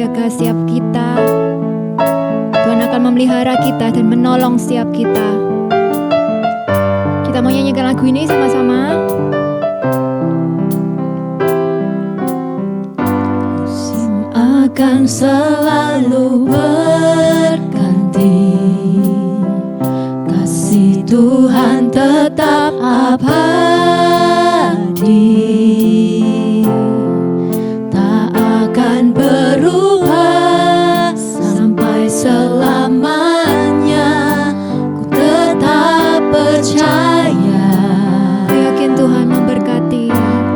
menjaga setiap kita. Tuhan akan memelihara kita dan menolong setiap kita. Kita mau nyanyikan lagu ini sama-sama. Musim akan selalu berganti, kasih Tuhan tetap abadi, tak akan berubah sampai selamanya. Ku tetap percaya, Ku yakin Tuhan memberkati.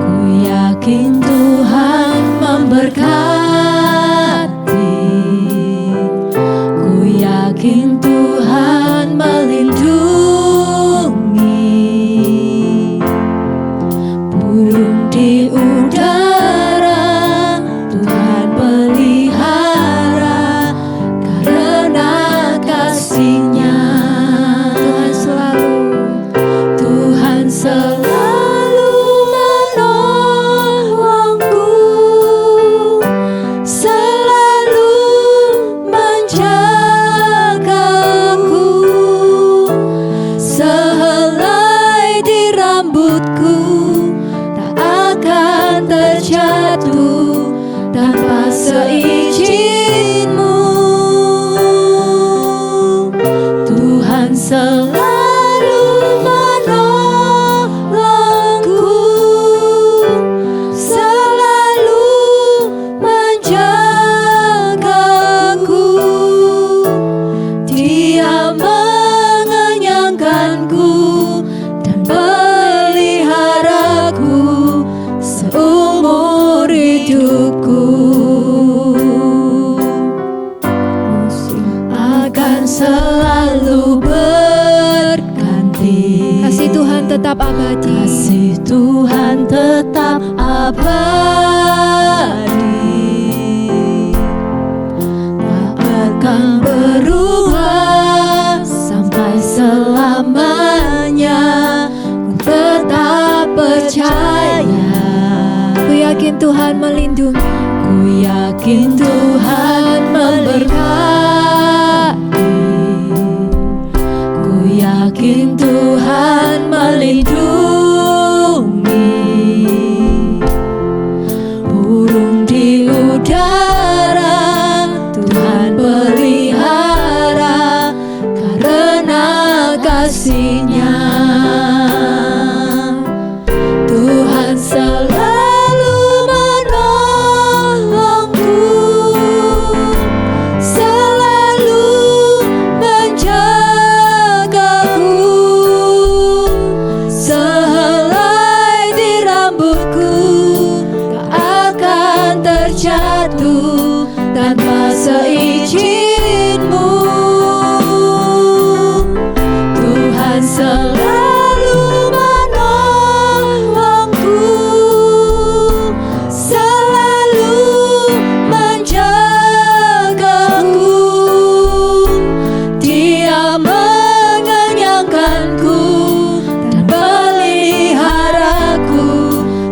ku yakin Tuhan memberkati, ku yakin Tuhan melindungi. Burung di udara Tuhan pelihara, karena kasih-Nya. Tuhan selalu menolongku, selalu menjagaku, sehelai di rambutku tak akan terjatuh tanpa seizin-Mu. Tuhan selalu menolongku, selalu menjagaku, Dia mengenyangkanku dan peliharaku seumur hidupku. Musim akan selalu berganti, kasih Tuhan tetap abadi. kasih Tuhan tetap abadi, tak akan berubah sampai selamanya. Ku tetap percaya, Ku yakin Tuhan melindungi. ku yakin Tuhan memberkati, ku yakin Tuhan melindungi. Burung di udara Tuhan pelihara, karena kasih-Nya. Tuhan selalu menolongku, selalu menjagaku, sehelai di rambutku tak akan terjatuh tanpa seizin-Mu. Tuhan selalu menolongku, selalu menjagaku, Dia mengenyangkanku dan peliharaku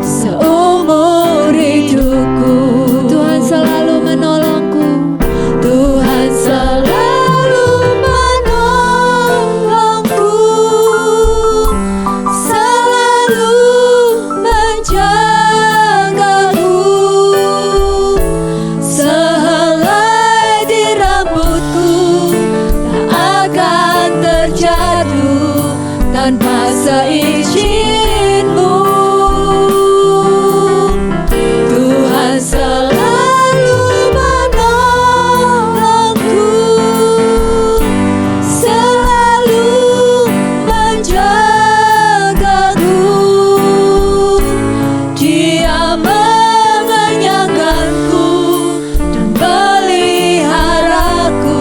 seumur hidupku. Tuhan selalu menolongku. Tuhan selalu menolongku, selalu menjagaku, sehelai di rambutku tak akan terjatuh tanpa seizin-Mu. Tuhan selalu menolongku, selalu menjagaku, Dia mengenyangkanku dan peliharaku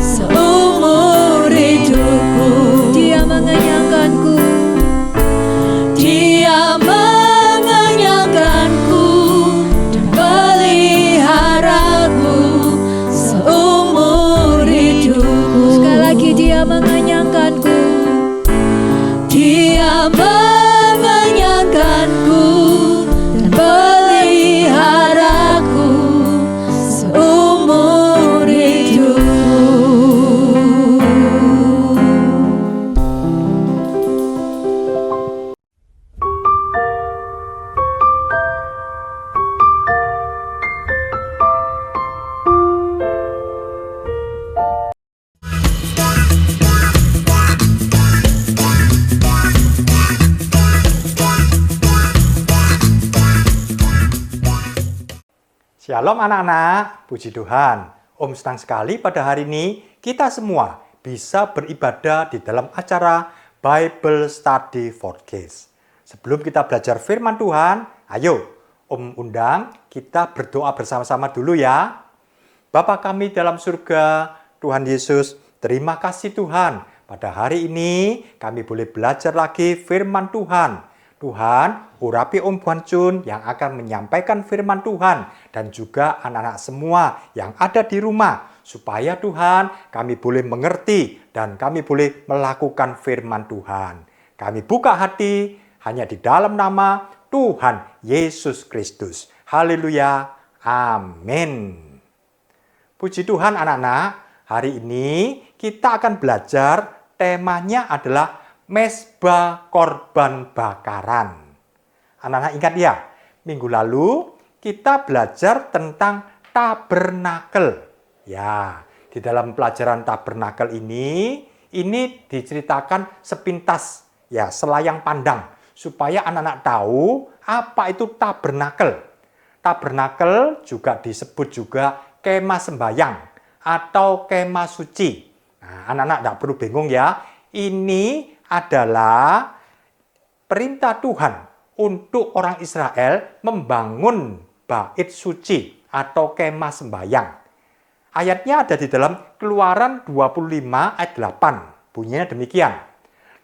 seumur hidupku. Dia mengenyangkanku. Shalom anak-anak, puji Tuhan. Om senang sekali pada hari ini kita semua bisa beribadah di dalam acara Bible Study for Kids. Sebelum kita belajar firman Tuhan, ayo Om undang kita berdoa bersama-sama dulu ya. Bapa kami dalam surga, Tuhan Yesus, terima kasih Tuhan. Pada hari ini kami boleh belajar lagi firman Tuhan. Tuhan, urapi Om Buancun yang akan menyampaikan firman Tuhan dan juga anak-anak semua yang ada di rumah supaya Tuhan kami boleh mengerti dan kami boleh melakukan firman Tuhan. Kami buka hati hanya di dalam nama Tuhan Yesus Kristus. Haleluya. Amin. Puji Tuhan anak-anak, hari ini kita akan belajar temanya adalah Mezbah korban bakaran. Anak-anak ingat ya, minggu lalu kita belajar tentang tabernakel. Ya, di dalam pelajaran tabernakel ini diceritakan sepintas, ya, selayang pandang, supaya anak-anak tahu apa itu tabernakel. Tabernakel juga disebut juga kemah sembayang atau kemah suci. Nah, anak-anak tidak perlu bingung ya, ini adalah perintah Tuhan untuk orang Israel membangun bait suci atau kemah sembayang. Ayatnya ada di dalam Keluaran 25 ayat 8. Bunyinya demikian.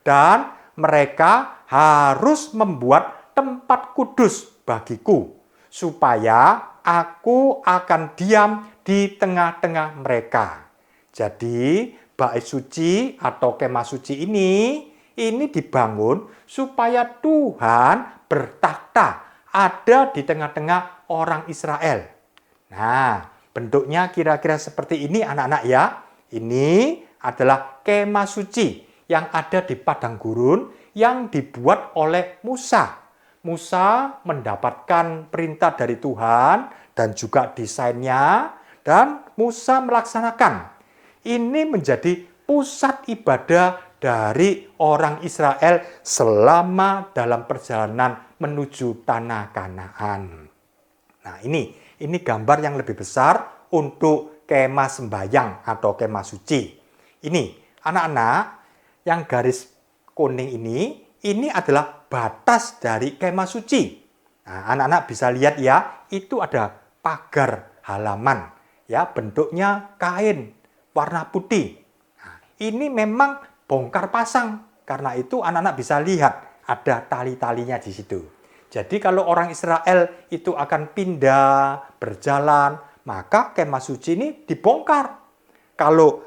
Dan mereka harus membuat tempat kudus bagiku, supaya aku akan diam di tengah-tengah mereka. Jadi, bait suci atau kemah suci ini dibangun supaya Tuhan bertakhta ada di tengah-tengah orang Israel. Nah, bentuknya kira-kira seperti ini anak-anak ya. Ini adalah kemah suci yang ada di padang gurun yang dibuat oleh Musa. Musa mendapatkan perintah dari Tuhan dan juga desainnya dan Musa melaksanakan. Ini menjadi pusat ibadah dari orang Israel selama dalam perjalanan menuju tanah Kanaan. Nah, ini gambar yang lebih besar untuk kemah sembayang atau kemah suci. Ini, anak-anak, yang garis kuning ini adalah batas dari kemah suci. Nah, anak-anak bisa lihat ya, itu ada pagar halaman, ya, bentuknya kain warna putih. Nah, ini memang bongkar pasang. Karena itu anak-anak bisa lihat ada tali-talinya di situ. Jadi kalau orang Israel itu akan pindah, berjalan, maka kemah suci ini dibongkar. Kalau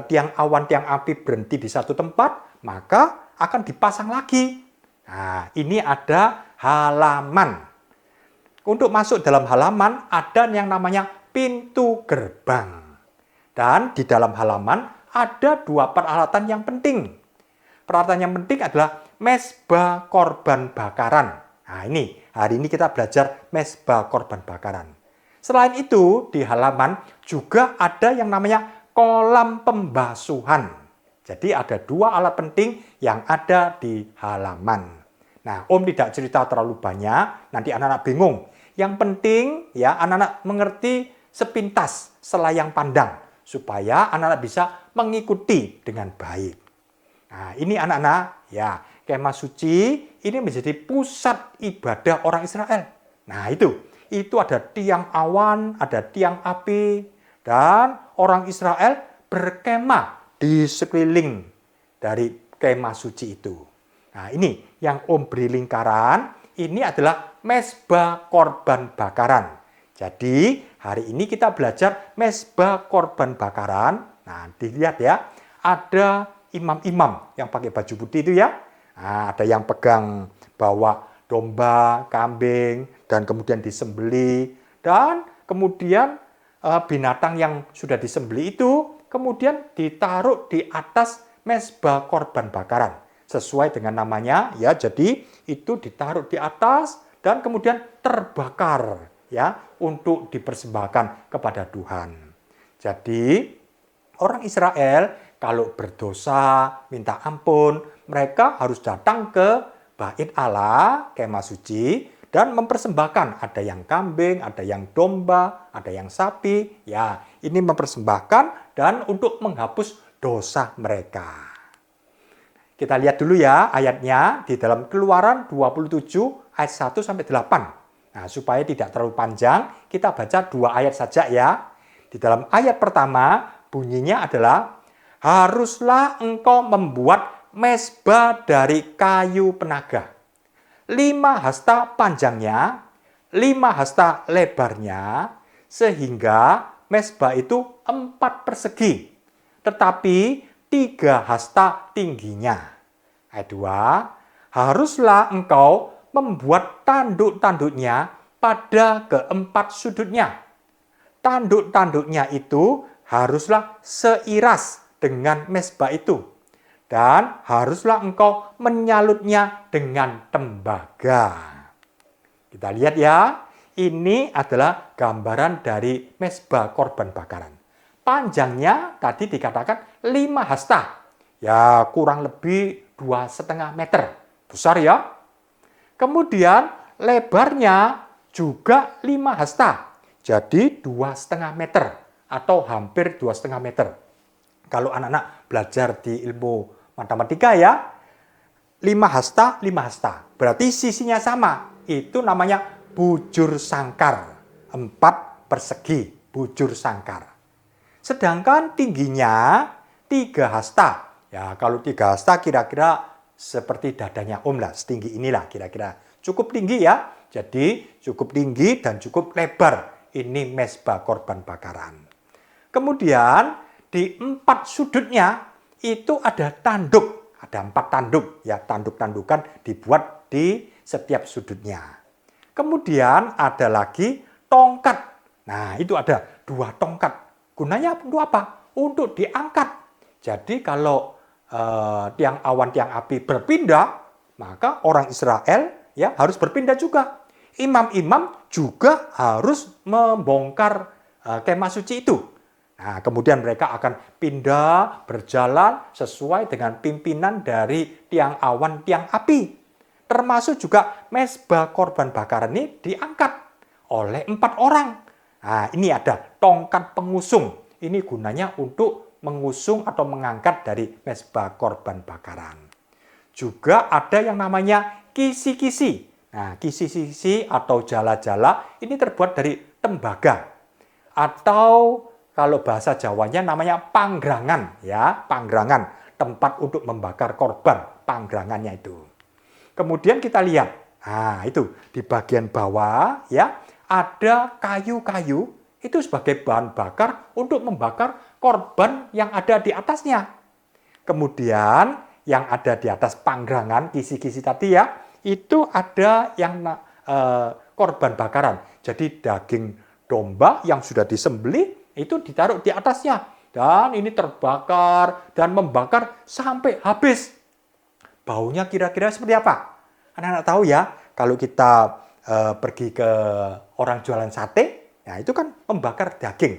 tiang awan, tiang api berhenti di satu tempat, maka akan dipasang lagi. Nah, ini ada halaman. Untuk masuk dalam halaman ada yang namanya pintu gerbang. Dan di dalam halaman ada dua peralatan yang penting. Peralatan yang penting adalah mezbah korban bakaran. Nah, hari ini kita belajar mezbah korban bakaran. Selain itu, di halaman juga ada yang namanya kolam pembasuhan. Jadi ada dua alat penting yang ada di halaman. Nah, Om tidak cerita terlalu banyak, nanti anak-anak bingung. Yang penting ya anak-anak mengerti sepintas, selayang pandang, supaya anak-anak bisa mengikuti dengan baik. Nah, ini anak-anak, ya, kemah suci ini menjadi pusat ibadah orang Israel. Nah, itu ada tiang awan, ada tiang api, dan orang Israel berkemah di sekeliling dari kemah suci itu. Nah, ini yang Om beri lingkaran, ini adalah mezbah korban bakaran. Jadi, hari ini kita belajar mezbah korban bakaran. Nah, dilihat ya, ada imam-imam yang pakai baju putih itu ya. Nah, ada yang pegang bawa domba, kambing, dan kemudian disembeli. Dan kemudian binatang yang sudah disembeli itu kemudian ditaruh di atas mezbah korban bakaran. Sesuai dengan namanya ya, jadi itu ditaruh di atas dan kemudian terbakar ya untuk dipersembahkan kepada Tuhan. Jadi orang Israel kalau berdosa minta ampun, mereka harus datang ke bait Allah, kemah suci, dan mempersembahkan. Ada yang kambing, ada yang domba, ada yang sapi. Ya, ini mempersembahkan dan untuk menghapus dosa mereka. Kita lihat dulu ya ayatnya di dalam Keluaran 27 ayat 1 sampai 8. Nah, supaya tidak terlalu panjang, kita baca 2 ayat saja ya. Di dalam ayat pertama bunyinya adalah, haruslah engkau membuat mezbah dari kayu penaga. 5 hasta panjangnya, 5 hasta lebarnya, sehingga mezbah itu 4 persegi, tetapi 3 hasta tingginya. Ayat 2, haruslah engkau membuat tanduk-tanduknya pada keempat sudutnya. Tanduk-tanduknya itu haruslah seiras dengan mezbah itu. Dan haruslah engkau menyalutnya dengan tembaga. Kita lihat ya, ini adalah gambaran dari mezbah korban bakaran. Panjangnya tadi dikatakan 5 hasta. Ya, kurang lebih 2,5 meter. Besar ya. Kemudian lebarnya juga 5 hasta. Jadi 2,5 meter atau hampir 2,5 meter. Kalau anak-anak belajar di ilmu matematika ya, 5 hasta, 5 hasta. Berarti sisinya sama. Itu namanya bujur sangkar. 4 persegi bujur sangkar. Sedangkan tingginya 3 hasta. Ya, kalau 3 hasta kira-kira seperti dadanya Om lah, setinggi inilah kira-kira. Cukup tinggi ya. Jadi cukup tinggi dan cukup lebar. Ini mezbah korban bakaran. Kemudian di 4 sudutnya itu ada tanduk. Ada 4 tanduk. Ya, tanduk-tandukan dibuat di setiap sudutnya. Kemudian ada lagi tongkat. Nah, itu ada 2 tongkat. Gunanya untuk apa? Untuk diangkat. Jadi kalau tiang awan, tiang api berpindah, maka orang Israel ya harus berpindah juga. Imam-imam juga harus membongkar kemah suci itu. Nah, kemudian mereka akan pindah, berjalan sesuai dengan pimpinan dari tiang awan, tiang api. Termasuk juga mezbah korban bakaran ini diangkat oleh 4 orang. Nah, ini ada tongkat pengusung. Ini gunanya untuk mengusung atau mengangkat dari mezbah korban bakaran. Juga ada yang namanya kisi-kisi. Nah, kisi-kisi atau jala-jala ini terbuat dari tembaga. Atau kalau bahasa Jawanya namanya panggrangan, ya, panggrangan, tempat untuk membakar korban, panggrangannya itu. Kemudian kita lihat, nah itu di bagian bawah ya, ada kayu-kayu itu sebagai bahan bakar untuk membakar korban yang ada di atasnya. Kemudian yang ada di atas panggrangan, kisi-kisi tadi ya, itu ada yang korban bakaran. Jadi daging domba yang sudah disembelih itu ditaruh di atasnya. Dan ini terbakar dan membakar sampai habis. Baunya kira-kira seperti apa? Anak-anak tahu ya, kalau kita pergi ke orang jualan sate, nah itu kan membakar daging.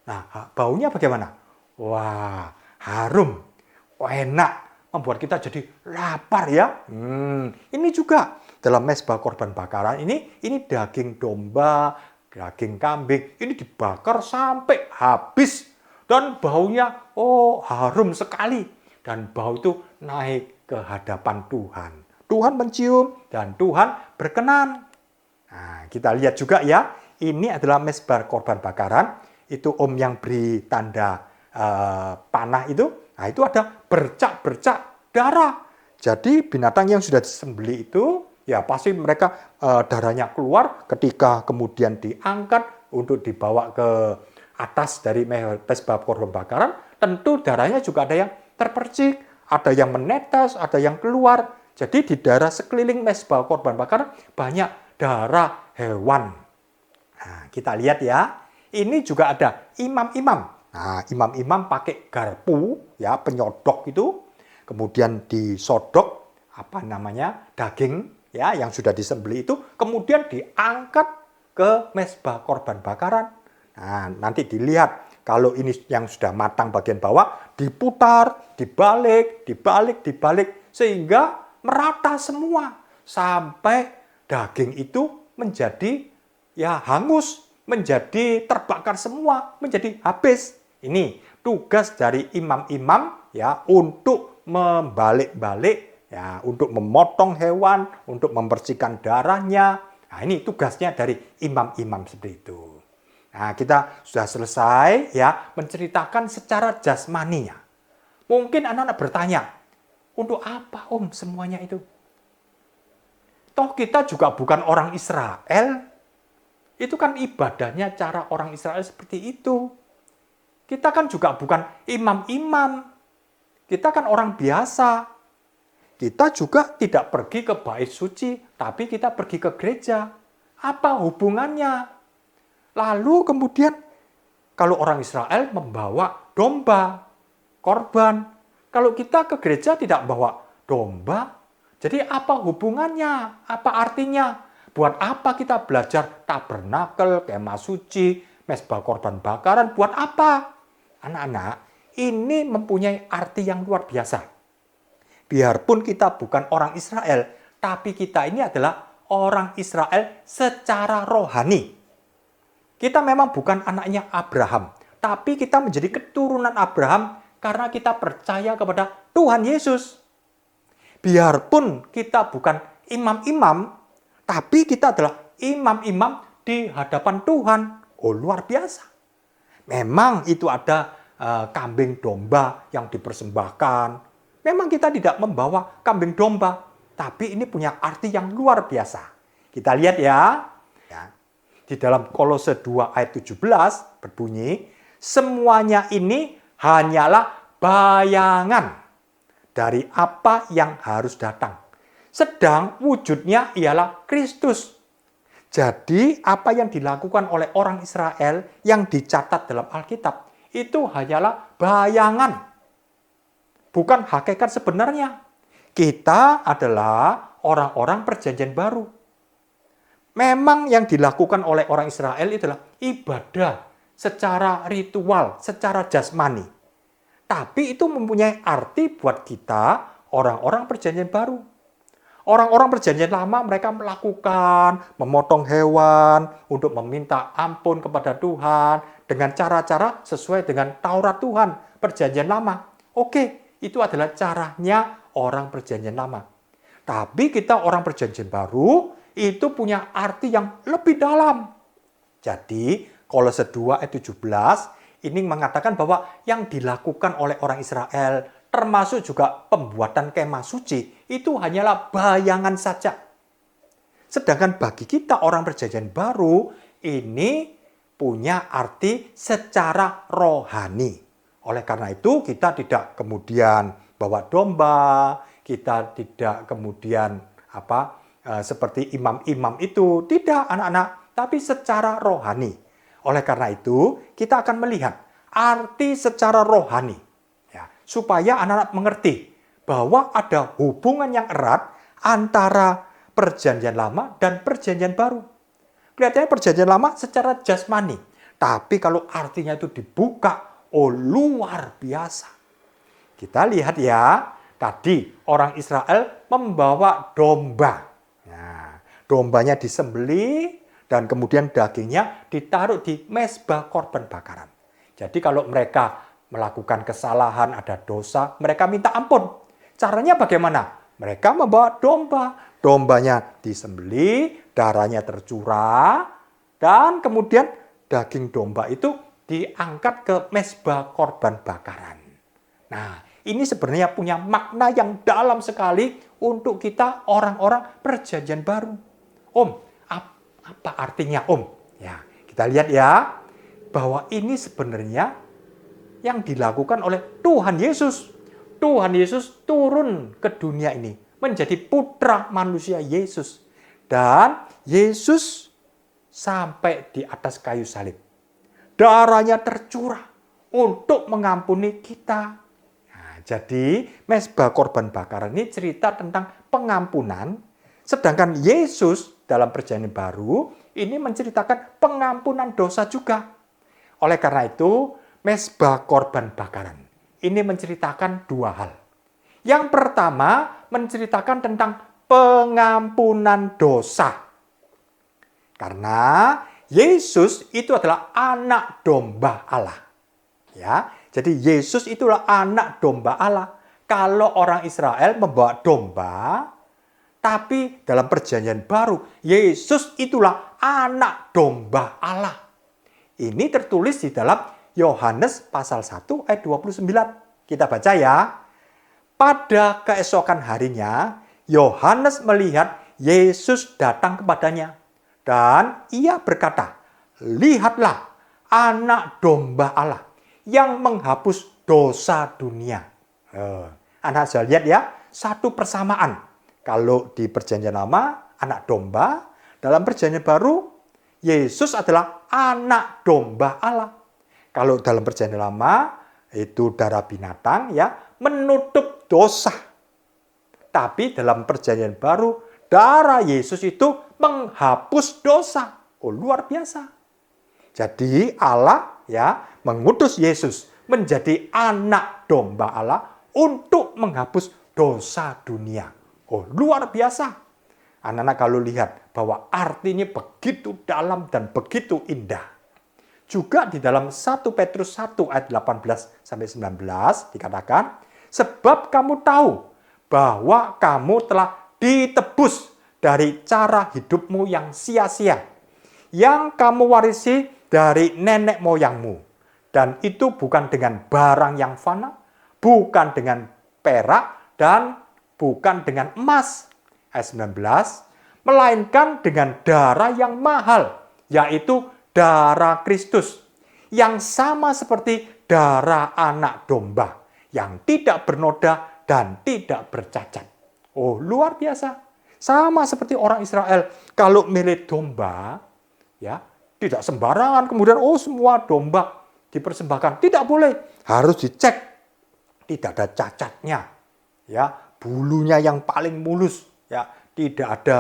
Nah, baunya bagaimana? Wah, harum, enak, membuat kita jadi lapar ya. Ini juga dalam mezbah korban bakaran ini daging domba, daging kambing, ini dibakar sampai habis. Dan baunya, harum sekali. Dan bau itu naik ke hadapan Tuhan. Tuhan mencium dan Tuhan berkenan. Nah, kita lihat juga ya, ini adalah mezbah korban bakaran. Itu Om yang beri tanda panah itu. Nah, itu ada bercak-bercak darah. Jadi binatang yang sudah disembelih itu, ya pasti mereka darahnya keluar ketika kemudian diangkat untuk dibawa ke atas dari mezbah korban bakaran. Tentu darahnya juga ada yang terpercik, ada yang menetes, ada yang keluar. Jadi di daerah sekeliling mezbah korban bakaran banyak darah hewan. Nah, kita lihat ya, ini juga ada imam-imam. Nah, imam-imam pakai garpu, ya penyodok itu, kemudian disodok daging ya yang sudah disembelih itu, kemudian diangkat ke mezbah korban bakaran. Nah, nanti dilihat kalau ini yang sudah matang bagian bawah, diputar, dibalik, sehingga merata semua sampai daging itu menjadi hangus, menjadi terbakar semua, menjadi habis. Ini tugas dari imam-imam untuk membalik-balik untuk memotong hewan, untuk membersihkan darahnya. Nah, ini tugasnya dari imam-imam seperti itu. Nah, kita sudah selesai menceritakan secara jasmaninya. Mungkin anak-anak bertanya, untuk apa semuanya itu? Toh kita juga bukan orang Israel. Itu kan ibadahnya cara orang Israel seperti itu. Kita kan juga bukan imam-imam. Kita kan orang biasa. Kita juga tidak pergi ke bait suci, tapi kita pergi ke gereja. Apa hubungannya? Lalu kemudian kalau orang Israel membawa domba, korban. Kalau kita ke gereja tidak bawa domba, jadi apa hubungannya? Apa artinya? Buat apa kita belajar tabernakel, kemah suci, mezbah korban bakaran? Buat apa? Anak-anak, ini mempunyai arti yang luar biasa. Biarpun kita bukan orang Israel, tapi kita ini adalah orang Israel secara rohani. Kita memang bukan anaknya Abraham, tapi kita menjadi keturunan Abraham karena kita percaya kepada Tuhan Yesus. Biarpun kita bukan imam-imam, tapi kita adalah imam-imam di hadapan Tuhan. Oh, luar biasa. Memang itu ada kambing domba yang dipersembahkan. Memang kita tidak membawa kambing domba, tapi ini punya arti yang luar biasa. Kita lihat ya. Di dalam Kolose 2 ayat 17 berbunyi, semuanya ini hanyalah bayangan dari apa yang harus datang. Sedang wujudnya ialah Kristus. Jadi apa yang dilakukan oleh orang Israel yang dicatat dalam Alkitab itu hanyalah bayangan. Bukan hakikat sebenarnya. Kita adalah orang-orang perjanjian baru. Memang yang dilakukan oleh orang Israel itulah ibadah secara ritual, secara jasmani. Tapi itu mempunyai arti buat kita orang-orang perjanjian baru. Orang-orang perjanjian lama mereka melakukan, memotong hewan untuk meminta ampun kepada Tuhan dengan cara-cara sesuai dengan Taurat Tuhan, perjanjian lama. Oke, itu adalah caranya orang perjanjian lama. Tapi kita orang perjanjian baru itu punya arti yang lebih dalam. Jadi, Kolose 2 ayat 17 ini mengatakan bahwa yang dilakukan oleh orang Israel termasuk juga pembuatan kemah suci, itu hanyalah bayangan saja. Sedangkan bagi kita orang perjanjian baru, ini punya arti secara rohani. Oleh karena itu, kita tidak kemudian bawa domba, kita tidak kemudian seperti imam-imam itu. Tidak, anak-anak, tapi secara rohani. Oleh karena itu, kita akan melihat arti secara rohani. Supaya anak-anak mengerti bahwa ada hubungan yang erat antara perjanjian lama dan perjanjian baru. Kelihatannya perjanjian lama secara jasmani. Tapi kalau artinya itu dibuka, luar biasa. Kita lihat ya, tadi orang Israel membawa domba. Nah, dombanya disembelih dan kemudian dagingnya ditaruh di mezbah korban bakaran. Jadi kalau mereka melakukan kesalahan, ada dosa, mereka minta ampun. Caranya bagaimana? Mereka membawa domba. Dombanya disembelih, darahnya tercurah, dan kemudian daging domba itu diangkat ke mezbah korban bakaran. Nah, ini sebenarnya punya makna yang dalam sekali untuk kita orang-orang perjanjian baru. Apa artinya Ya, kita lihat ya, bahwa ini sebenarnya yang dilakukan oleh Tuhan Yesus. Tuhan Yesus turun ke dunia ini menjadi putra manusia Yesus. Dan Yesus sampai di atas kayu salib. Darahnya tercurah untuk mengampuni kita. Nah, jadi mezbah korban bakaran ini cerita tentang pengampunan. Sedangkan Yesus dalam perjanjian baru ini menceritakan pengampunan dosa juga. Oleh karena itu, mezbah korban bakaran ini menceritakan dua hal. Yang pertama menceritakan tentang pengampunan dosa. Karena Yesus itu adalah anak domba Allah. Ya, jadi Yesus itulah anak domba Allah. Kalau orang Israel membawa domba, tapi dalam perjanjian baru, Yesus itulah anak domba Allah. Ini tertulis di dalam Yohanes pasal 1 ayat 29. Kita baca ya. Pada keesokan harinya, Yohanes melihat Yesus datang kepadanya. Dan ia berkata, "Lihatlah anak domba Allah yang menghapus dosa dunia." Anak saya lihat ya, satu persamaan. Kalau di perjanjian lama, anak domba. Dalam perjanjian baru, Yesus adalah anak domba Allah. Kalau dalam perjanjian lama, itu darah binatang ya, menutup dosa. Tapi dalam perjanjian baru, darah Yesus itu menghapus dosa. Oh, luar biasa. Jadi Allah ya mengutus Yesus menjadi anak domba Allah untuk menghapus dosa dunia. Oh, luar biasa. Anak-anak kalau lihat bahwa artinya begitu dalam dan begitu indah. Juga di dalam 1 Petrus 1 ayat 18-19 dikatakan, "Sebab kamu tahu bahwa kamu telah ditebus dari cara hidupmu yang sia-sia, yang kamu warisi dari nenek moyangmu. Dan itu bukan dengan barang yang fana, bukan dengan perak, dan bukan dengan emas." Ayat 19, "Melainkan dengan darah yang mahal, yaitu darah Kristus, yang sama seperti darah anak domba, yang tidak bernoda dan tidak bercacat." Oh, luar biasa. Sama seperti orang Israel, kalau milih domba, ya tidak sembarangan kemudian semua domba dipersembahkan. Tidak boleh, harus dicek. Tidak ada cacatnya, ya bulunya yang paling mulus, ya tidak ada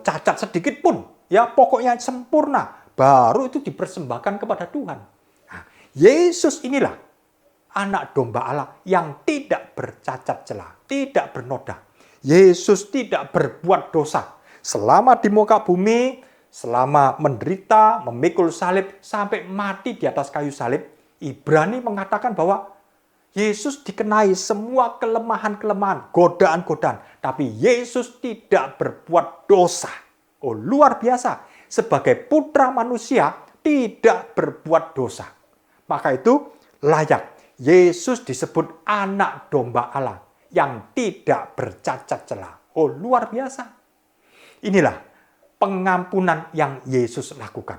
cacat sedikit pun, ya pokoknya sempurna. Baru itu dipersembahkan kepada Tuhan. Nah, Yesus inilah anak domba Allah yang tidak bercacat celah, tidak bernoda. Yesus tidak berbuat dosa. Selama di muka bumi, selama menderita, memikul salib, sampai mati di atas kayu salib, Ibrani mengatakan bahwa Yesus dikenai semua kelemahan-kelemahan, godaan-godaan. Tapi Yesus tidak berbuat dosa. Oh, luar biasa. Sebagai putra manusia, tidak berbuat dosa. Maka itu layak. Yesus disebut anak domba Allah yang tidak bercacat celah. Oh, luar biasa. Inilah pengampunan yang Yesus lakukan.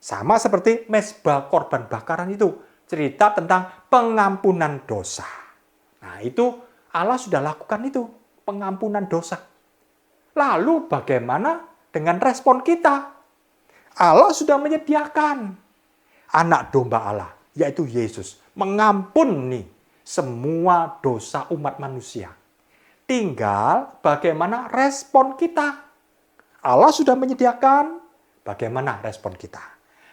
Sama seperti mezbah korban bakaran itu. Cerita tentang pengampunan dosa. Nah, itu Allah sudah lakukan itu. Pengampunan dosa. Lalu bagaimana dengan respon kita? Allah sudah menyediakan anak domba Allah, yaitu Yesus. Mengampuni semua dosa umat manusia. Tinggal bagaimana respon kita. Allah sudah menyediakan, bagaimana respon kita?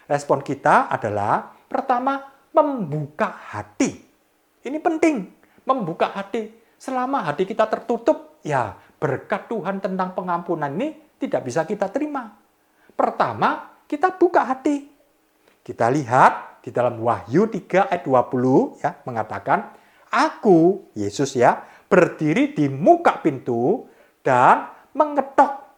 Respon kita adalah pertama, membuka hati. Ini penting, membuka hati. Selama hati kita tertutup, ya berkat Tuhan tentang pengampunan ini tidak bisa kita terima. Pertama, kita buka hati. Kita lihat di dalam Wahyu 3 ayat 20 ya mengatakan, "Aku, Yesus ya, berdiri di muka pintu dan mengetok.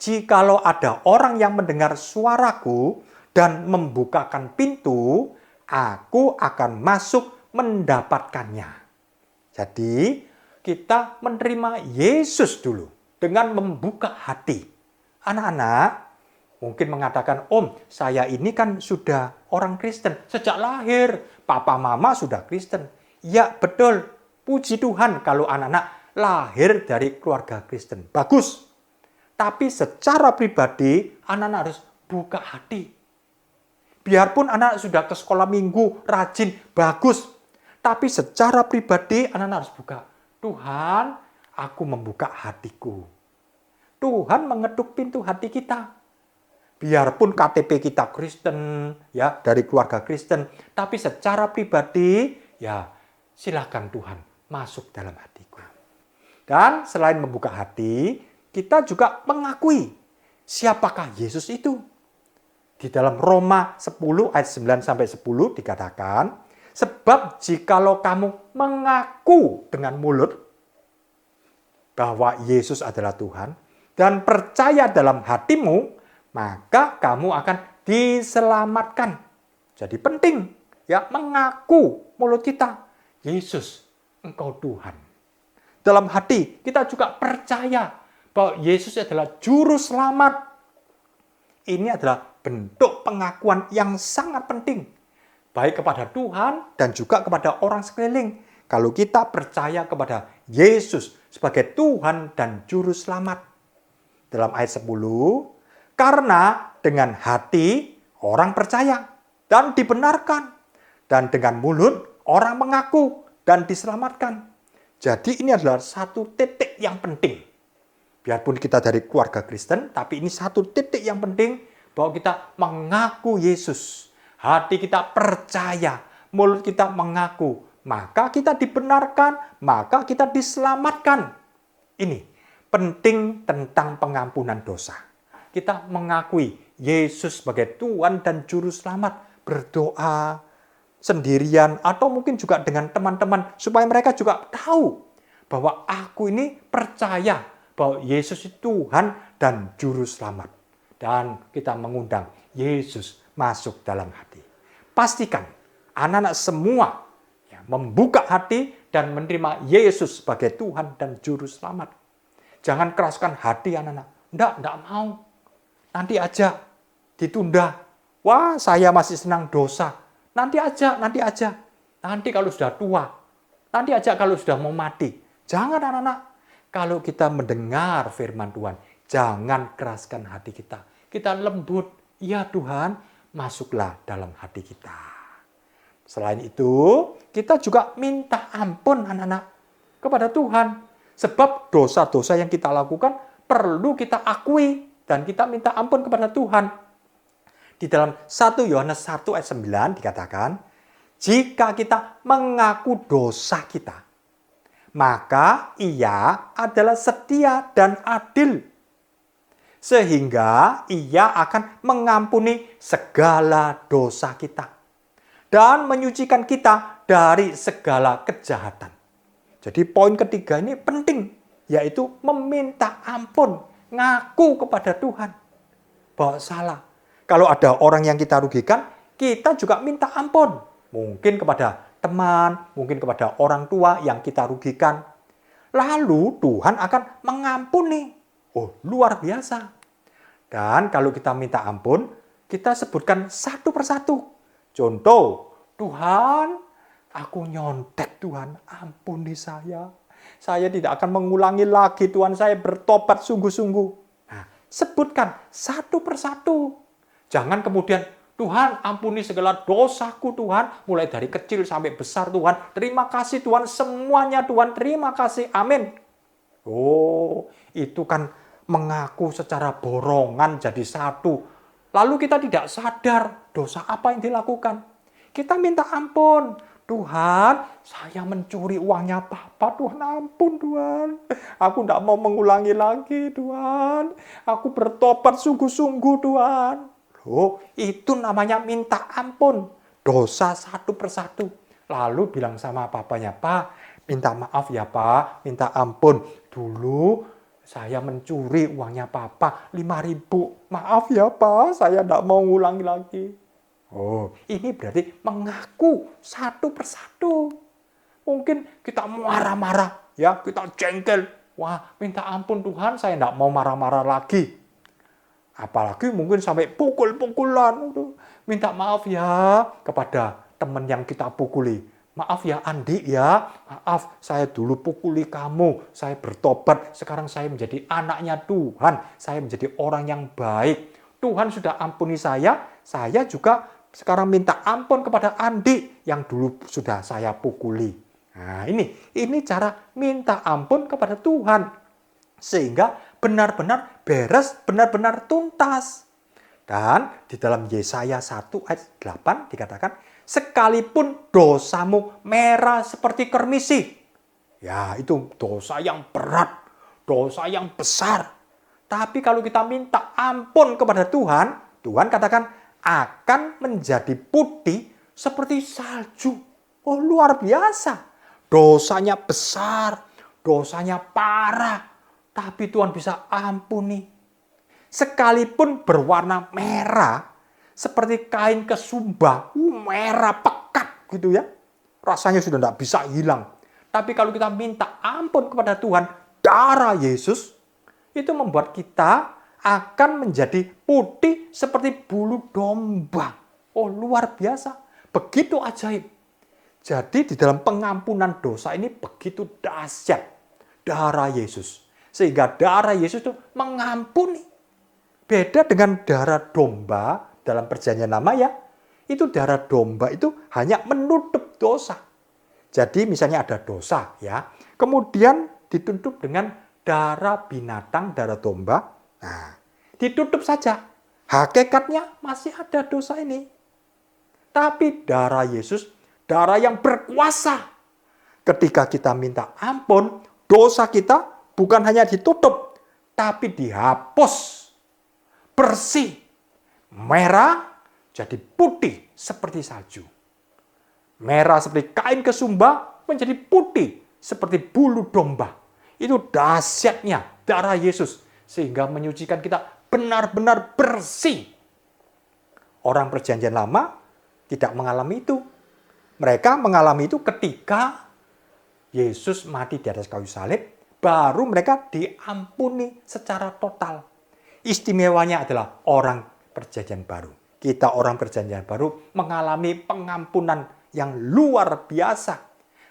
Jikalau ada orang yang mendengar suaraku dan membukakan pintu, aku akan masuk mendapatkannya." Jadi, kita menerima Yesus dulu dengan membuka hati. Anak-anak mungkin mengatakan, "Om, saya ini kan sudah orang Kristen. Sejak lahir, papa mama sudah Kristen." Ya, betul. Puji Tuhan kalau anak-anak lahir dari keluarga Kristen. Bagus. Tapi secara pribadi, anak-anak harus buka hati. Biarpun anak sudah ke sekolah minggu, rajin, bagus. Tapi secara pribadi, anak-anak harus buka. Tuhan, aku membuka hatiku. Tuhan mengetuk pintu hati kita. Biarpun KTP kita Kristen, ya dari keluarga Kristen, tapi secara pribadi, ya silakan Tuhan masuk dalam hatiku. Dan selain membuka hati, kita juga mengakui siapakah Yesus itu. Di dalam Roma 10 ayat 9 sampai 10 dikatakan, sebab jikalau kamu mengaku dengan mulut bahwa Yesus adalah Tuhan dan percaya dalam hatimu, maka kamu akan diselamatkan. Jadi penting ya mengaku mulut kita, Yesus, Engkau Tuhan. Dalam hati kita juga percaya bahwa Yesus adalah juru selamat. Ini adalah bentuk pengakuan yang sangat penting, baik kepada Tuhan dan juga kepada orang sekeliling. Kalau kita percaya kepada Yesus sebagai Tuhan dan Juru Selamat. Dalam ayat 10, karena dengan hati orang percaya dan dibenarkan, dan dengan mulut orang mengaku dan diselamatkan. Jadi ini adalah satu titik yang penting. Biarpun kita dari keluarga Kristen, tapi ini satu titik yang penting bahwa kita mengaku Yesus. Hati kita percaya, mulut kita mengaku, maka kita dibenarkan, maka kita diselamatkan. Ini penting tentang pengampunan dosa. Kita mengakui Yesus sebagai Tuhan dan Juru Selamat, berdoa sendirian atau mungkin juga dengan teman-teman supaya mereka juga tahu bahwa aku ini percaya bahwa Yesus itu Tuhan dan Juru Selamat. Dan kita mengundang Yesus masuk dalam hati. Pastikan anak-anak semua membuka hati dan menerima Yesus sebagai Tuhan dan Juru Selamat. Jangan keraskan hati anak-anak. Enggak mau. Nanti aja, ditunda. Wah, saya masih senang dosa. Nanti aja. Nanti kalau sudah tua. Nanti aja kalau sudah mau mati. Jangan anak-anak. Kalau kita mendengar firman Tuhan, jangan keraskan hati kita. Kita lembut. Ya Tuhan, masuklah dalam hati kita. Selain itu, kita juga minta ampun anak-anak kepada Tuhan. Sebab dosa-dosa yang kita lakukan perlu kita akui dan kita minta ampun kepada Tuhan. Di dalam 1 Yohanes 1 ayat 9 dikatakan, jika kita mengaku dosa kita, maka Ia adalah setia dan adil, sehingga Ia akan mengampuni segala dosa kita dan menyucikan kita dari segala kejahatan. Jadi poin ketiga ini penting, yaitu meminta ampun, ngaku kepada Tuhan bahwa salah. Kalau ada orang yang kita rugikan, kita juga minta ampun. Mungkin kepada teman, mungkin kepada orang tua yang kita rugikan. Lalu Tuhan akan mengampuni. Oh, luar biasa. Dan kalau kita minta ampun, kita sebutkan satu persatu. Contoh, Tuhan, aku nyontek Tuhan, ampuni saya. Saya tidak akan mengulangi lagi Tuhan, saya bertobat sungguh-sungguh. Nah, sebutkan satu persatu. Jangan kemudian, Tuhan ampuni segala dosaku Tuhan, mulai dari kecil sampai besar Tuhan. Terima kasih Tuhan, semuanya Tuhan, terima kasih, amin. Oh, itu kan mengaku secara borongan jadi satu. Lalu kita tidak sadar dosa apa yang dilakukan. Kita minta ampun. Tuhan, saya mencuri uangnya Papa. Tuhan, ampun Tuhan. Aku tidak mau mengulangi lagi Tuhan. Aku bertobat sungguh-sungguh Tuhan. Loh, itu namanya minta ampun. Dosa satu persatu. Lalu bilang sama papanya, Pak, minta maaf ya Pak, minta ampun. Dulu saya mencuri uangnya Papa, 5.000. Maaf ya Pak, saya tidak mau ngulangi lagi. Oh, ini berarti mengaku satu persatu. Mungkin kita marah-marah, ya, kita jengkel. Wah, minta ampun Tuhan, saya tidak mau marah-marah lagi. Apalagi mungkin sampai pukul-pukulan. Minta maaf ya kepada teman yang kita pukuli. Maaf ya Andi ya, maaf saya dulu pukuli kamu. Saya bertobat, sekarang saya menjadi anaknya Tuhan. Saya menjadi orang yang baik. Tuhan sudah ampuni saya juga sekarang minta ampun kepada Andi yang dulu sudah saya pukuli. Nah, ini cara minta ampun kepada Tuhan. Sehingga benar-benar beres, benar-benar tuntas. Dan di dalam Yesaya 1 ayat 8 dikatakan, sekalipun dosamu merah seperti kermisi. Ya, itu dosa yang berat, dosa yang besar. Tapi kalau kita minta ampun kepada Tuhan, Tuhan katakan akan menjadi putih seperti salju. Oh, luar biasa. Dosanya besar, dosanya parah, tapi Tuhan bisa ampuni. Sekalipun berwarna merah, seperti kain kesumba, merah pekat gitu ya. Rasanya sudah tidak bisa hilang. Tapi kalau kita minta ampun kepada Tuhan, darah Yesus, itu membuat kita akan menjadi putih seperti bulu domba. Oh, luar biasa. Begitu ajaib. Jadi di dalam pengampunan dosa ini begitu dahsyat darah Yesus. Sehingga darah Yesus itu mengampuni. Beda dengan darah domba dalam perjanjian lama ya. Itu darah domba itu hanya menutup dosa. Jadi misalnya ada dosa ya. Kemudian ditutup dengan darah binatang, darah domba. Nah, ditutup saja. Hakikatnya masih ada dosa ini. Tapi darah Yesus, darah yang berkuasa. Ketika kita minta ampun, dosa kita bukan hanya ditutup, tapi dihapus. Bersih, merah, jadi putih seperti salju. Merah seperti kain kesumba, menjadi putih seperti bulu domba. Itu dahsyatnya darah Yesus, sehingga menyucikan kita benar-benar bersih. Orang perjanjian lama tidak mengalami itu. Mereka mengalami itu ketika Yesus mati di atas kayu salib, baru mereka diampuni secara total. Istimewanya adalah orang perjanjian baru. Kita orang perjanjian baru mengalami pengampunan yang luar biasa.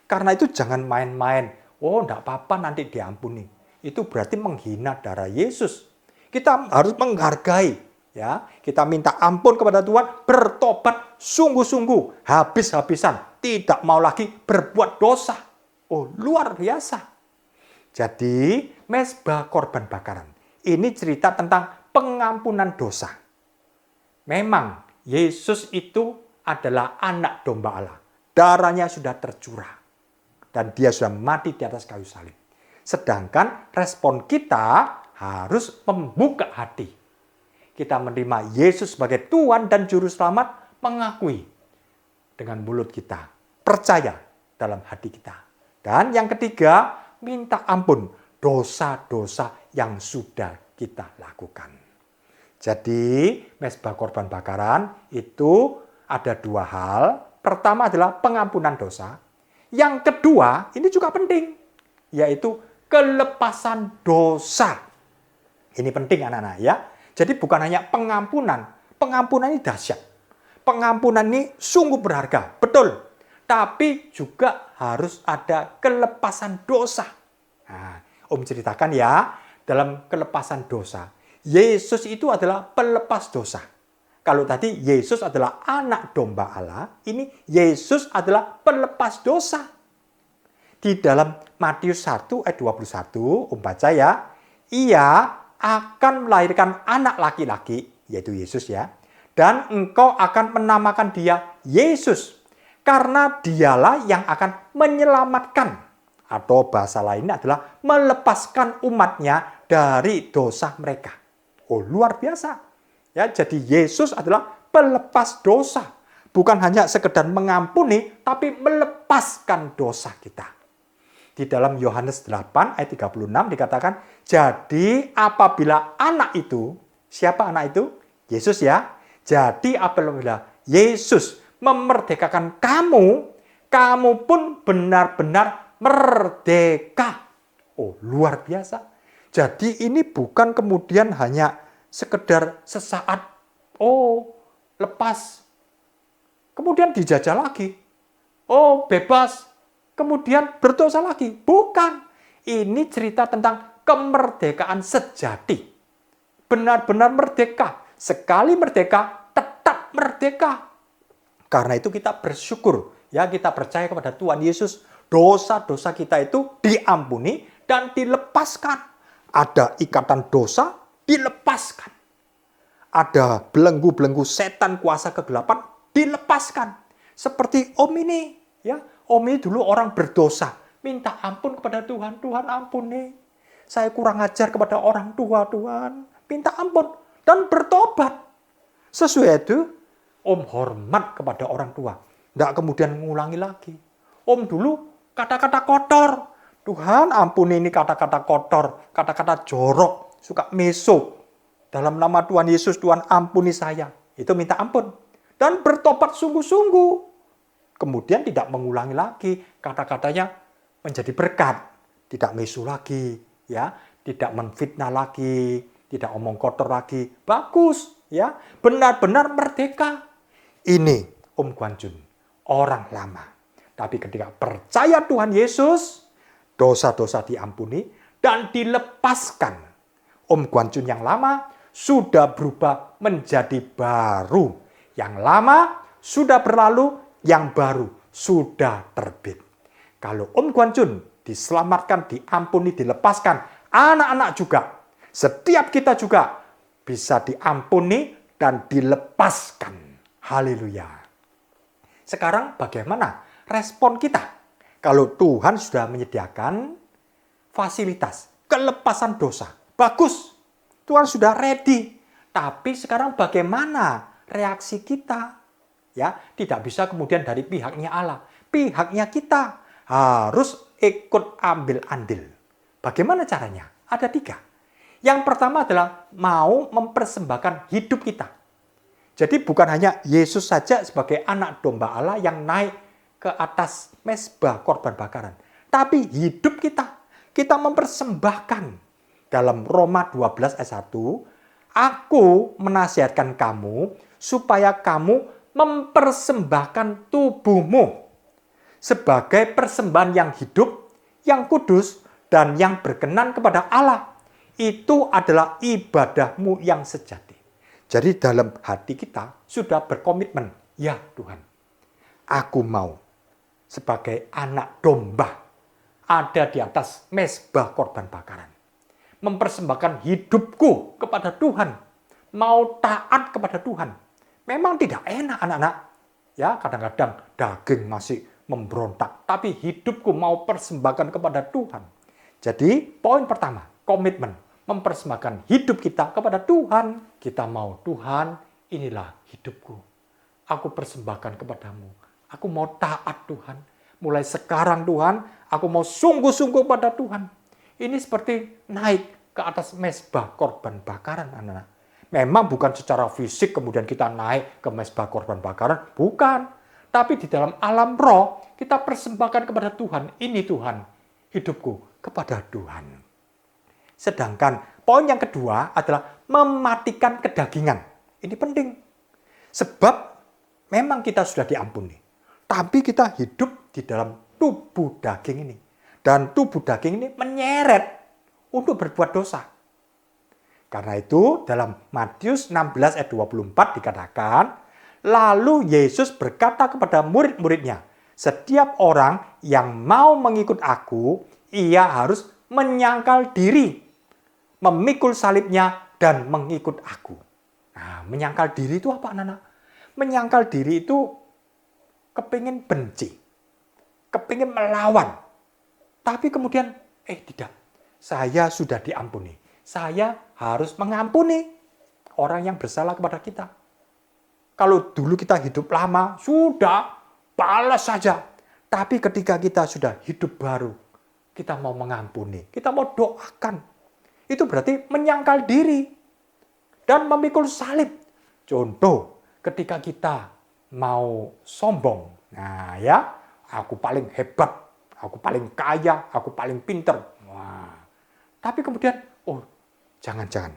Karena itu jangan main-main. Oh, enggak apa-apa nanti diampuni. Itu berarti menghina darah Yesus. Kita harus menghargai. Ya, kita minta ampun kepada Tuhan, bertobat sungguh-sungguh, habis-habisan, tidak mau lagi berbuat dosa. Oh, luar biasa. Jadi, mezbah korban bakaran. Ini cerita tentang pengampunan dosa. Memang Yesus itu adalah anak domba Allah. Darahnya sudah tercurah. Dan dia sudah mati di atas kayu salib. Sedangkan respon kita harus membuka hati. Kita menerima Yesus sebagai Tuhan dan Juru Selamat, mengakui dengan mulut kita, percaya dalam hati kita. Dan yang ketiga, minta ampun dosa-dosa yang sudah kita lakukan. Jadi, mezbah korban bakaran itu ada dua hal. Pertama adalah pengampunan dosa. Yang kedua, ini juga penting, yaitu kelepasan dosa. Ini penting anak-anak ya. Jadi bukan hanya pengampunan. Pengampunan ini dahsyat. Pengampunan ini sungguh berharga, betul. Tapi juga harus ada kelepasan dosa. Nah, Om ceritakan ya, dalam kelepasan dosa. Yesus itu adalah pelepas dosa. Kalau tadi Yesus adalah anak domba Allah, ini Yesus adalah pelepas dosa. Di dalam Matius 1 ayat 21, Om baca ya, ia akan melahirkan anak laki-laki, yaitu Yesus ya, dan engkau akan menamakan dia Yesus, karena dialah yang akan menyelamatkan, atau bahasa lainnya adalah melepaskan umatnya dari dosa mereka. Oh, luar biasa. Ya, jadi Yesus adalah pelepas dosa. Bukan hanya sekedar mengampuni, tapi melepaskan dosa kita. Di dalam Yohanes 8 ayat 36 dikatakan, jadi apabila anak itu, siapa anak itu? Yesus ya. Jadi apabila Yesus memerdekakan kamu, kamu pun benar-benar merdeka. Oh, luar biasa. Jadi ini bukan kemudian hanya sekedar sesaat, oh lepas, kemudian dijajah lagi, oh bebas, kemudian berdosa lagi. Bukan. Ini cerita tentang kemerdekaan sejati. Benar-benar merdeka. Sekali merdeka, tetap merdeka. Karena itu kita bersyukur. Ya, kita percaya kepada Tuhan Yesus. Dosa-dosa kita itu diampuni dan dilepaskan. Ada ikatan dosa, dilepaskan. Ada belenggu-belenggu setan kuasa kegelapan, dilepaskan. Seperti Om ini. Ya, Om ini dulu orang berdosa. minta ampun kepada Tuhan. Tuhan ampuni, saya kurang ajar kepada orang tua Tuhan. Minta ampun dan bertobat. Sesuai itu, Om hormat kepada orang tua. Tidak kemudian mengulangi lagi. Om dulu kata-kata kotor. Tuhan ampuni ini kata-kata kotor, kata-kata jorok, suka mesok. Dalam nama Tuhan Yesus, Tuhan ampuni saya. Itu minta ampun. Dan bertobat sungguh-sungguh. Kemudian tidak mengulangi lagi. Kata-katanya menjadi berkat. Tidak mesu lagi. Ya, tidak menfitnah lagi. Tidak omong kotor lagi. Bagus. Ya, benar-benar merdeka. Ini Om Guan Jun, orang lama. Tapi ketika percaya Tuhan Yesus, dosa-dosa diampuni dan dilepaskan. Om Guan Jun yang lama sudah berubah menjadi baru. Yang lama sudah berlalu, yang baru sudah terbit. Kalau Om Guan Jun diselamatkan, diampuni, dilepaskan, anak-anak juga, setiap kita juga bisa diampuni dan dilepaskan. Haleluya. Sekarang bagaimana respon kita? Kalau Tuhan sudah menyediakan fasilitas kelepasan dosa. Bagus. Tuhan sudah ready. Tapi sekarang bagaimana reaksi kita? Ya, tidak bisa kemudian dari pihaknya Allah. Pihaknya kita harus ikut ambil andil. Bagaimana caranya? Ada 3. Yang pertama adalah mau mempersembahkan hidup kita. Jadi bukan hanya Yesus saja sebagai anak domba Allah yang naik ke atas mezbah korban bakaran. Tapi hidup kita. Kita mempersembahkan. Dalam Roma 12 ayat 1, aku menasihatkan kamu supaya kamu mempersembahkan tubuhmu sebagai persembahan yang hidup, yang kudus, dan yang berkenan kepada Allah. Itu adalah ibadahmu yang sejati. Jadi dalam hati kita sudah berkomitmen, ya Tuhan, aku mau sebagai anak domba ada di atas mezbah korban bakaran. Mempersembahkan hidupku kepada Tuhan. Mau taat kepada Tuhan. Memang tidak enak anak-anak. Ya, kadang-kadang daging masih memberontak. Tapi hidupku mau persembahkan kepada Tuhan. Jadi poin pertama, komitmen. Mempersembahkan hidup kita kepada Tuhan. Kita mau, Tuhan, inilah hidupku. Aku persembahkan kepadamu. Aku mau taat Tuhan. Mulai sekarang Tuhan, aku mau sungguh-sungguh pada Tuhan. Ini seperti naik ke atas mezbah korban bakaran, anak-anak. Memang bukan secara fisik kemudian kita naik ke mezbah korban bakaran. Bukan. Tapi di dalam alam roh, kita persembahkan kepada Tuhan. Ini Tuhan, hidupku kepada Tuhan. Sedangkan poin yang kedua adalah mematikan kedagingan. Ini penting. Sebab memang kita sudah diampuni. Tapi kita hidup di dalam tubuh daging ini. Dan tubuh daging ini menyeret untuk berbuat dosa. Karena itu dalam Matius 16 ayat 24 dikatakan, lalu Yesus berkata kepada murid-muridnya, setiap orang yang mau mengikut aku, ia harus menyangkal diri, memikul salibnya, dan mengikut aku. Nah, menyangkal diri itu apa, anak-anak? Menyangkal diri itu kepingin benci, kepingin melawan. Tapi kemudian, tidak. Saya sudah diampuni. Saya harus mengampuni orang yang bersalah kepada kita. Kalau dulu kita hidup lama, sudah, balas saja. Tapi ketika kita sudah hidup baru, kita mau mengampuni, kita mau doakan. Itu berarti menyangkal diri dan memikul salib. Contoh, ketika kita mau sombong. Nah ya, aku paling hebat, aku paling kaya, aku paling pinter. Wah. Tapi kemudian, jangan-jangan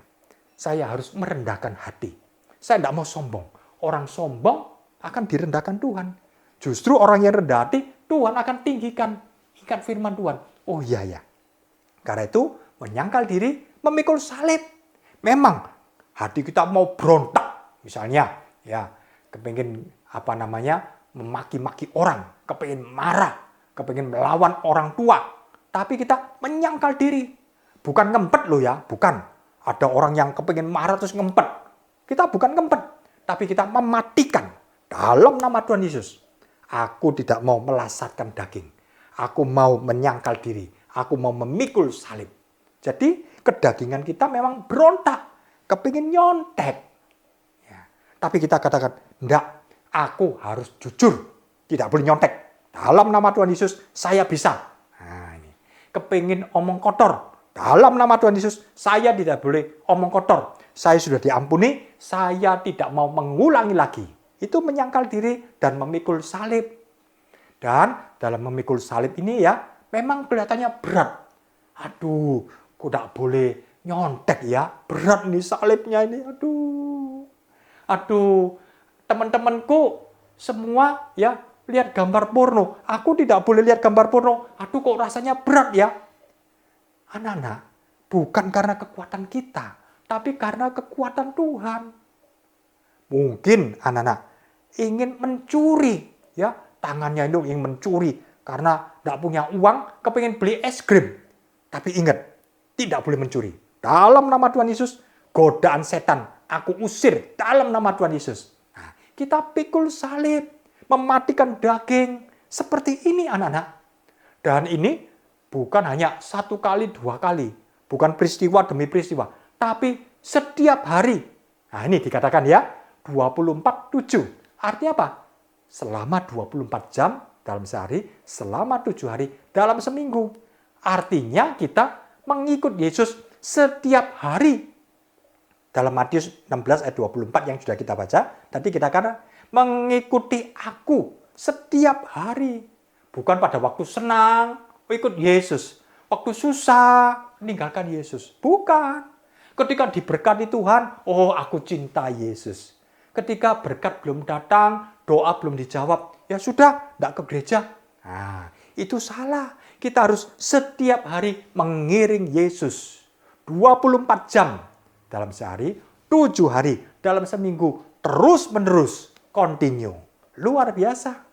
saya harus merendahkan hati. Saya tidak mau sombong. Orang sombong akan direndahkan Tuhan. Justru orang yang rendah hati, Tuhan akan tinggikan. Ingat firman Tuhan. Oh iya ya. Karena itu, menyangkal diri, memikul salib. Memang hati kita mau berontak. Misalnya, ya, kepingin memaki-maki orang, kepingin marah, kepingin melawan orang tua. Tapi kita menyangkal diri. Bukan ngempet loh ya, bukan. Ada orang yang kepingin marah terus ngempet. Kita bukan ngempet, tapi kita mematikan dalam nama Tuhan Yesus. Aku tidak mau melasatkan daging. Aku mau menyangkal diri. Aku mau memikul salib. Jadi kedagingan kita memang berontak. Kepingin nyontek. Ya. Tapi kita katakan, enggak. Aku harus jujur. Tidak boleh nyontek. Dalam nama Tuhan Yesus, saya bisa. Nah, ini. Kepingin omong kotor. Dalam nama Tuhan Yesus, saya tidak boleh omong kotor. Saya sudah diampuni, saya tidak mau mengulangi lagi. Itu menyangkal diri dan memikul salib. Dan dalam memikul salib ini ya, memang kelihatannya berat. Aduh, kok tidak boleh nyontek ya. Berat nih salibnya ini, aduh. Aduh, teman-temanku semua ya lihat gambar porno. Aku tidak boleh lihat gambar porno. Aduh, kok rasanya berat ya. Anak-anak, bukan karena kekuatan kita, tapi karena kekuatan Tuhan. Mungkin anak-anak ingin mencuri, ya tangannya itu ingin mencuri karena tidak punya uang, kepingin beli es krim. Tapi ingat, tidak boleh mencuri. Dalam nama Tuhan Yesus, godaan setan, aku usir dalam nama Tuhan Yesus. Nah, kita pikul salib, mematikan daging, seperti ini anak-anak. Dan ini bukan hanya 1 kali, 2 kali. Bukan peristiwa demi peristiwa. Tapi setiap hari. Nah ini dikatakan ya, 24/7. Artinya apa? Selama 24 jam dalam sehari, selama 7 hari dalam seminggu. Artinya kita mengikut Yesus setiap hari. Dalam Matius 16 ayat 24 yang sudah kita baca, tadi kita katakan mengikuti aku setiap hari. Bukan pada waktu senang, ikut Yesus. Waktu susah, meninggalkan Yesus. Bukan. Ketika diberkati Tuhan, oh aku cinta Yesus. Ketika berkat belum datang, doa belum dijawab, ya sudah, tidak ke gereja. Nah, itu salah. Kita harus setiap hari mengiring Yesus. 24 jam dalam sehari, 7 hari dalam seminggu, terus-menerus, continue. Luar biasa.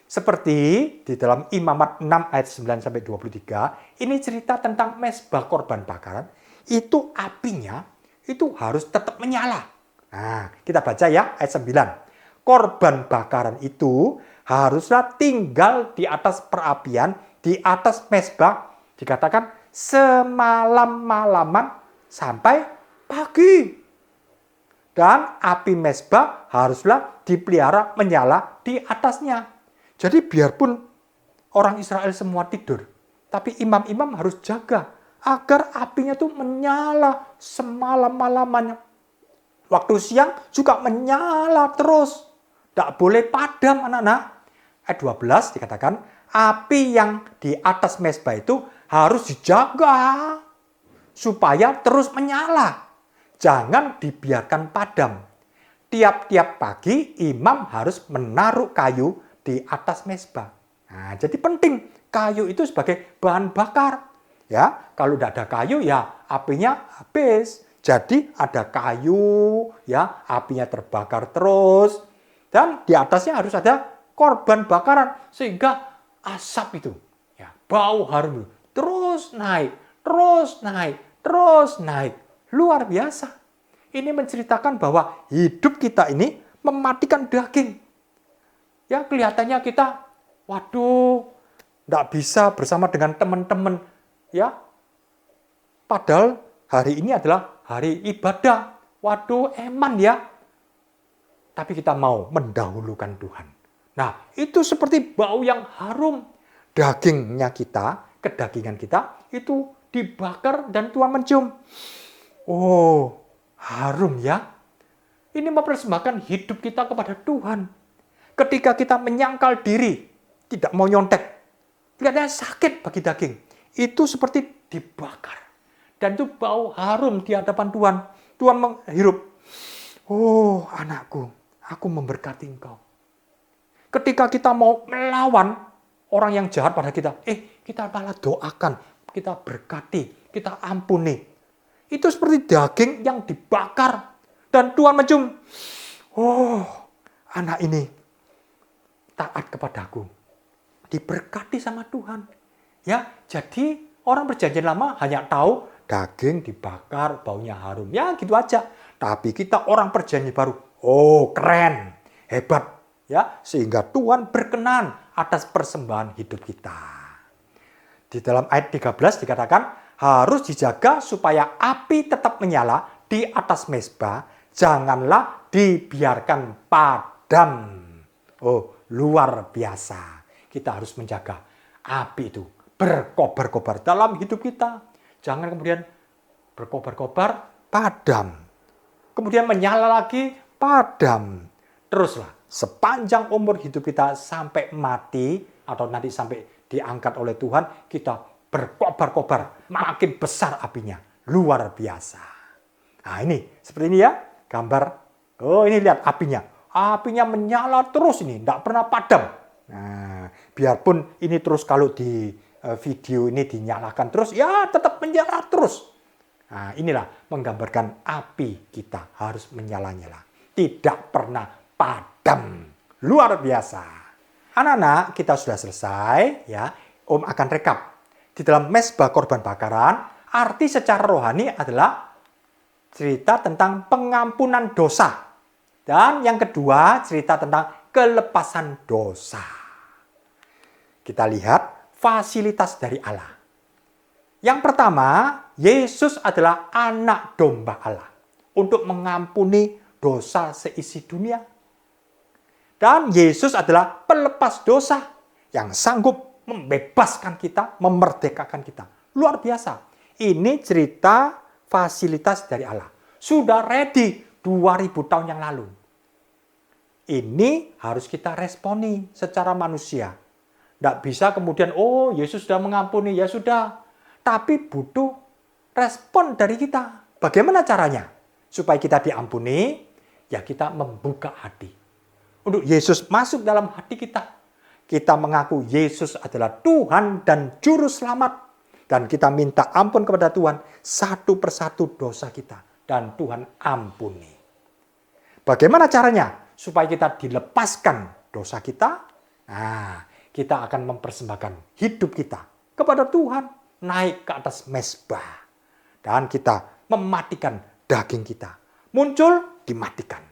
Seperti di dalam Imamat 6 ayat 9-23, ini cerita tentang mezbah korban bakaran, itu apinya itu harus tetap menyala. Nah, kita baca ya ayat 9. Korban bakaran itu haruslah tinggal di atas perapian, di atas mezbah, dikatakan semalam-malaman sampai pagi. Dan api mezbah haruslah dipelihara menyala di atasnya. Jadi biarpun orang Israel semua tidur, tapi imam-imam harus jaga agar apinya itu menyala semalam-malamannya. Waktu siang juga menyala terus. Tidak boleh padam anak-anak. Ayat 12 dikatakan, api yang di atas mezbah itu harus dijaga supaya terus menyala. Jangan dibiarkan padam. Tiap-tiap pagi imam harus menaruh kayu di atas mezbah. Nah, jadi penting kayu itu sebagai bahan bakar. Ya, kalau tidak ada kayu ya apinya habis. Jadi ada kayu, ya apinya terbakar terus. Dan di atasnya harus ada korban bakaran sehingga asap itu, ya bau harum terus naik, terus naik, terus naik. Luar biasa. Ini menceritakan bahwa hidup kita ini mematikan daging. Ya kelihatannya kita, waduh, tidak bisa bersama dengan teman-teman. Ya, padahal hari ini adalah hari ibadah. Waduh, eman ya. Tapi kita mau mendahulukan Tuhan. Nah, itu seperti bau yang harum. Dagingnya kita, kedagingan kita, itu dibakar dan Tuhan mencium. Oh, harum ya. Ini mempersembahkan hidup kita kepada Tuhan. Ketika kita menyangkal diri, tidak mau nyontek, kelihatannya sakit bagi daging. Itu seperti dibakar. Dan itu bau harum di hadapan Tuhan. Tuhan menghirup. Oh anakku, aku memberkati engkau. Ketika kita mau melawan orang yang jahat pada kita, kita malah doakan, kita berkati, kita ampuni. Itu seperti daging yang dibakar. Dan Tuhan mencium. Oh anak ini taat kepadaku, diberkati sama Tuhan. Ya, jadi orang perjanjian lama hanya tahu daging dibakar, baunya harum. Ya, gitu aja. Tapi kita orang perjanjian baru, oh keren, hebat. Ya, sehingga Tuhan berkenan atas persembahan hidup kita. Di dalam ayat 13 dikatakan harus dijaga supaya api tetap menyala di atas mezbah, janganlah dibiarkan padam. Oh, luar biasa. Kita harus menjaga api itu berkobar-kobar dalam hidup kita. Jangan kemudian berkobar-kobar, padam. Kemudian menyala lagi, padam. Teruslah sepanjang umur hidup kita sampai mati atau nanti sampai diangkat oleh Tuhan, kita berkobar-kobar, makin besar apinya. Luar biasa. Nah ini, seperti ini ya, gambar. Oh ini lihat apinya. Apinya menyala terus ini, tidak pernah padam. Nah, biarpun ini terus kalau di video ini dinyalakan terus, ya tetap menyala terus. Nah, inilah menggambarkan api kita harus menyala-nyala. Tidak pernah padam. Luar biasa. Anak-anak, kita sudah selesai ya. Om akan rekap. Di dalam mezbah korban bakaran, arti secara rohani adalah cerita tentang pengampunan dosa. Dan yang kedua, cerita tentang kelepasan dosa. Kita lihat fasilitas dari Allah. Yang pertama, Yesus adalah anak domba Allah untuk mengampuni dosa seisi dunia. Dan Yesus adalah pelepas dosa yang sanggup membebaskan kita, memerdekakan kita. Luar biasa. Ini cerita fasilitas dari Allah. Sudah ready 2000 tahun yang lalu. Ini harus kita responi secara manusia. Tidak bisa kemudian, oh Yesus sudah mengampuni, ya sudah. Tapi butuh respon dari kita. Bagaimana caranya? Supaya kita diampuni, ya kita membuka hati. Untuk Yesus masuk dalam hati kita. Kita mengaku Yesus adalah Tuhan dan Juru Selamat. Dan kita minta ampun kepada Tuhan satu persatu dosa kita. Dan Tuhan ampuni. Bagaimana caranya? Supaya kita dilepaskan dosa kita. Nah, kita akan mempersembahkan hidup kita kepada Tuhan. Naik ke atas mezbah. Dan kita mematikan daging kita. Muncul, dimatikan.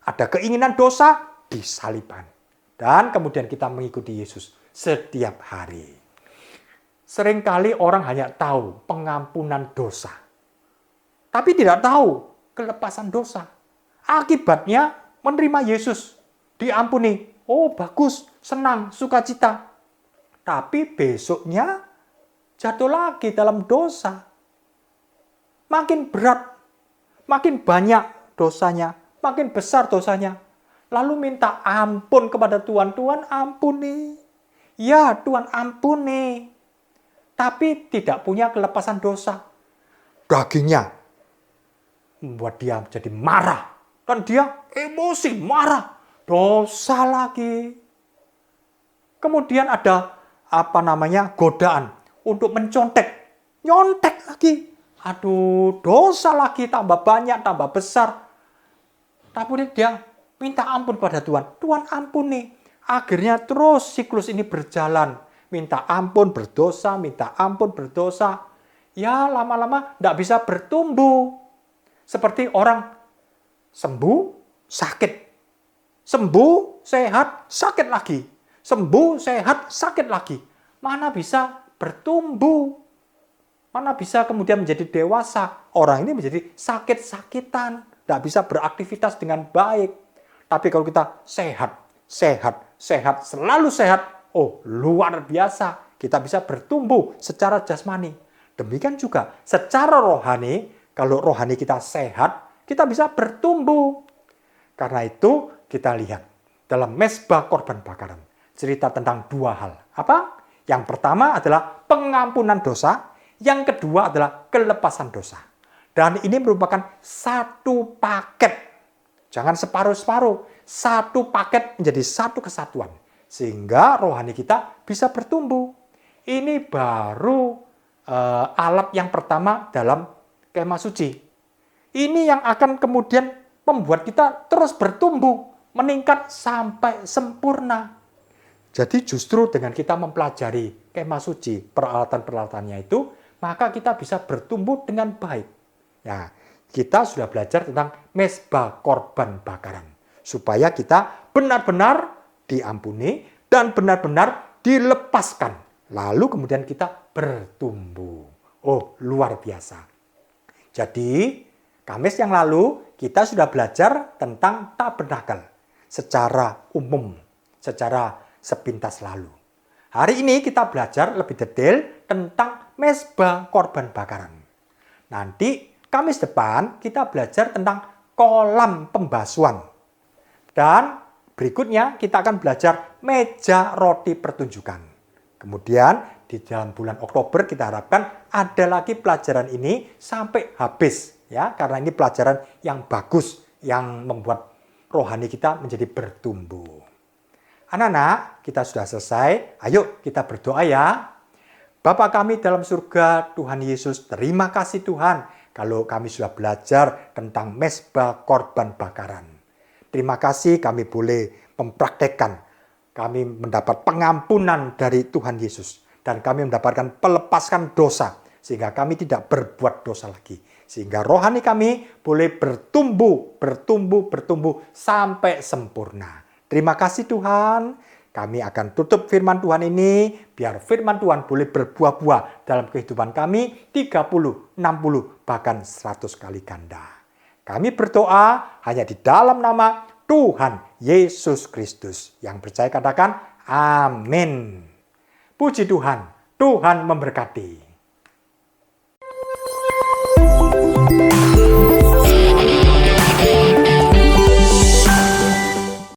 Ada keinginan dosa, disalibkan. Dan kemudian kita mengikuti Yesus setiap hari. Seringkali orang hanya tahu pengampunan dosa. Tapi tidak tahu kelepasan dosa. Akibatnya menerima Yesus. Diampuni. Oh bagus, senang, sukacita. Tapi besoknya jatuh lagi dalam dosa. Makin berat, makin banyak dosanya, makin besar dosanya. Lalu minta ampun kepada Tuhan. Tuhan ampuni. Ya Tuhan ampuni. Tapi tidak punya kelepasan dosa. Dagingnya membuat dia jadi marah. Dan dia emosi, marah. Dosa lagi. Kemudian ada godaan untuk mencontek. Nyontek lagi. Aduh, dosa lagi, tambah banyak, tambah besar. Tapi dia minta ampun pada Tuhan. Tuhan ampuni. Akhirnya terus siklus ini berjalan. Minta ampun berdosa, minta ampun berdosa. Ya lama-lama tidak bisa bertumbuh. Seperti orang sembuh, sakit. Sembuh, sehat, sakit lagi. Sembuh, sehat, sakit lagi. Mana bisa bertumbuh? Mana bisa kemudian menjadi dewasa? Orang ini menjadi sakit-sakitan. Tidak bisa beraktivitas dengan baik. Tapi kalau kita sehat, selalu sehat. Oh, luar biasa. Kita bisa bertumbuh secara jasmani. Demikian juga secara rohani. Kalau rohani kita sehat, kita bisa bertumbuh. Karena itu kita lihat dalam mezbah korban bakaran. Cerita tentang dua hal. Apa? Yang pertama adalah pengampunan dosa. Yang kedua adalah kelepasan dosa. Dan ini merupakan satu paket. Jangan separuh-separuh. Satu paket menjadi satu kesatuan. Sehingga rohani kita bisa bertumbuh. Ini baru alat yang pertama dalam kemah suci. Ini yang akan kemudian membuat kita terus bertumbuh. Meningkat sampai sempurna. Jadi justru dengan kita mempelajari kemah suci, peralatan-peralatannya itu, maka kita bisa bertumbuh dengan baik. Ya, kita sudah belajar tentang mezbah korban bakaran. Supaya kita benar-benar diampuni dan benar-benar dilepaskan lalu kemudian kita bertumbuh. Oh, luar biasa. Jadi, Kamis yang lalu kita sudah belajar tentang tabernakel secara umum, secara sepintas lalu. Hari ini kita belajar lebih detail tentang mezbah korban bakaran. Nanti Kamis depan kita belajar tentang kolam pembasuhan. Dan berikutnya kita akan belajar meja roti pertunjukan. Kemudian di dalam bulan Oktober kita harapkan ada lagi pelajaran ini sampai habis. Ya, karena ini pelajaran yang bagus, yang membuat rohani kita menjadi bertumbuh. Anak-anak, kita sudah selesai. Ayo kita berdoa ya. Bapa kami dalam surga, Tuhan Yesus, terima kasih Tuhan kalau kami sudah belajar tentang mezbah korban bakaran. Terima kasih kami boleh mempraktekkan. Kami mendapat pengampunan dari Tuhan Yesus. Dan kami mendapatkan pelepaskan dosa. Sehingga kami tidak berbuat dosa lagi. Sehingga rohani kami boleh bertumbuh sampai sempurna. Terima kasih Tuhan. Kami akan tutup firman Tuhan ini. Biar firman Tuhan boleh berbuah-buah dalam kehidupan kami 30, 60, bahkan 100 kali ganda. Kami berdoa hanya di dalam nama Tuhan Yesus Kristus. Yang percaya katakan amin. Puji Tuhan. Tuhan memberkati.